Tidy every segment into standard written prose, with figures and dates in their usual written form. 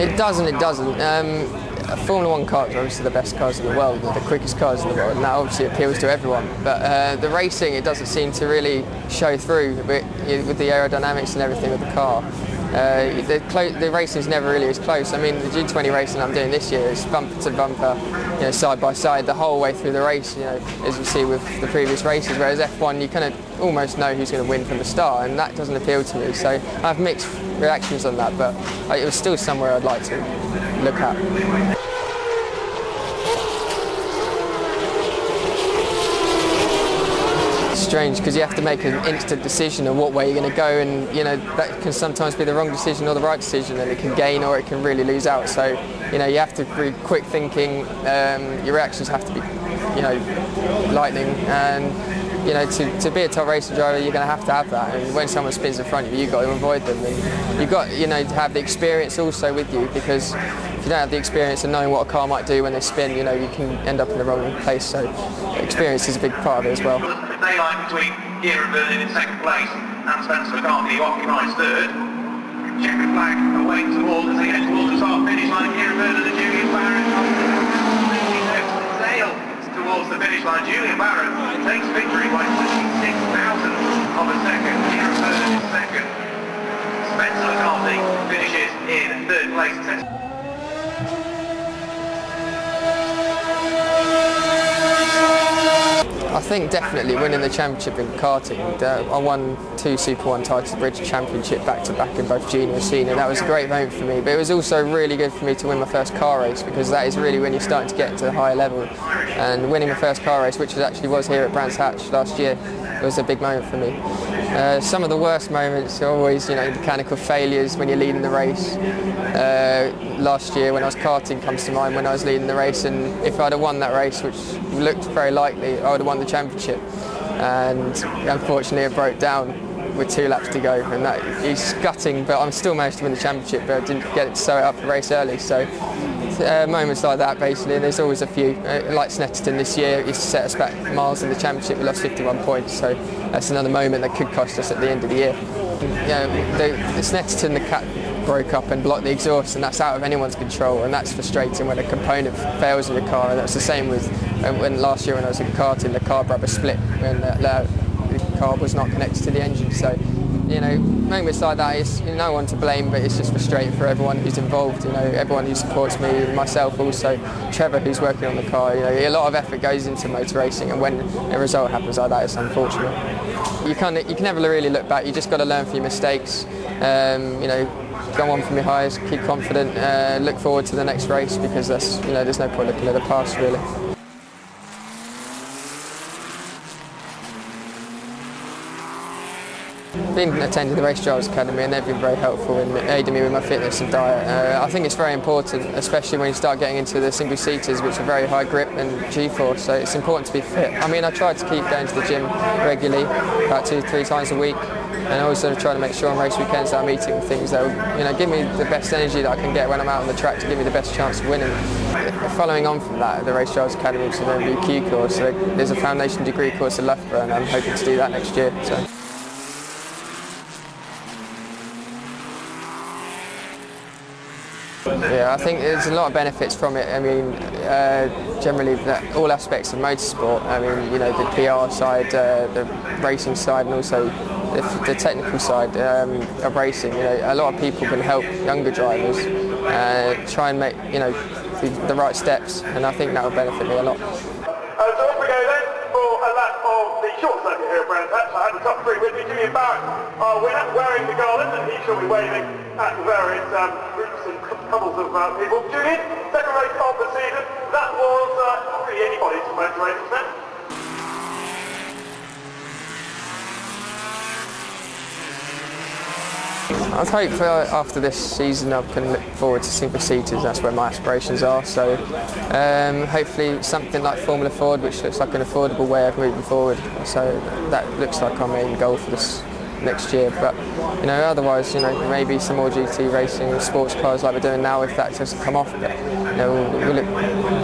It does and it doesn't. Formula One cars are obviously the best cars in the world, the quickest cars in the world, and that obviously appeals to everyone. But the racing, it doesn't seem to really show through with the aerodynamics and everything of the car. The racing is never really as close. I mean, the G20 racing I'm doing this year is bumper to bumper, side by side the whole way through the race, as you see with the previous races. Whereas F1, you kind of almost know who's going to win from the start, and that doesn't appeal to me. So I have mixed reactions on that, but it was still somewhere I'd like to look at. Strange because you have to make an instant decision on what way you're going to go, and that can sometimes be the wrong decision or the right decision, and it can gain or it can really lose out. So you have to be quick thinking. Your reactions have to be lightning, and to be a top racing driver, you're going to have that. And when someone spins in front of you, you've got to avoid them, and you've got to have the experience also with you, because if you don't have the experience of knowing what a car might do when they spin, you can end up in the wrong place. So experience is a big part of it as well. Daylight between Kieran Vernon in second place and Spencer McCarthy, who occupies third. Checkered flag away towards as they head towards the start finish line. Kieran Vernon and Julian Barrett sail towards the finish line. Julian Barrett takes victory by 26,000 of a second. Kieran Vernon is second. Spencer McCarthy finishes in third place. I think definitely winning the championship in karting. I won 2 Super 1 titles, British Championship back-to-back in both junior and senior. That was a great moment for me, but it was also really good for me to win my first car race, because that is really when you're starting to get to the higher level. And winning my first car race, which was here at Brands Hatch last year, was a big moment for me. Some of the worst moments are always, mechanical failures when you're leading the race. Last year when I was karting comes to mind, when I was leading the race, and if I'd have won that race, which looked very likely, I would have won the championship. And unfortunately it broke down with 2 laps to go, and that is gutting, but I'm still managed to win the championship, but I didn't get it to sew it up the race early. So moments like that basically, and there's always a few. Like Snetterton this year, he set us back miles in the championship, we lost 51 points, so that's another moment that could cost us at the end of the year. The Snetterton, the cat broke up and blocked the exhaust, and that's out of anyone's control, and that's frustrating when a component fails in your car. And that's the same with when last year when I was in karting, the carb rubber split when the carb was not connected to the engine. So moments like that, is no one to blame, but it's just frustrating for everyone who's involved. Everyone who supports me, myself also, Trevor who's working on the car. A lot of effort goes into motor racing, and when a result happens like that, it's unfortunate. You can never really look back. You just got to learn from your mistakes. Go on from your highs, keep confident, look forward to the next race, because there's no point looking at the past really. Been attending the Race Drivers Academy, and they've been very helpful in aiding me with my fitness and diet. I think it's very important, especially when you start getting into the single seaters, which are very high grip and G-force, so it's important to be fit. I mean, I try to keep going to the gym regularly, about 2-3 times a week, and I also try to make sure on race weekends that I'm eating things that will give me the best energy that I can get when I'm out on the track to give me the best chance of winning. Following on from that, the Race Drivers Academy, which is an MVQ course, so there's a foundation degree course at Loughborough, and I'm hoping to do that next year. So. Yeah, I think there's a lot of benefits from it. I mean, generally all aspects of motorsport. I mean, the PR side, the racing side, and also the technical side of racing. A lot of people can help younger drivers try and make the right steps, and I think that will benefit me a lot. So off we go then for a lap of the short circuit here at Brands Hatch. I had the top 3 with me. Julian Barrett, our winner, wearing the garland, and he shall be waving at the various groups and couples of people. Julian, second race of the season. That was not really anybody's motor racing set. I'd hope after this season I can look forward to single seaters. That's where my aspirations are. So hopefully something like Formula Ford, which looks like an affordable way of moving forward. So that looks like our main goal for this next year. But otherwise, maybe some more GT racing and sports cars like we're doing now, if that doesn't come off. But we'll look,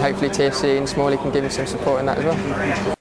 hopefully TFC and Smalley can give me some support in that as well.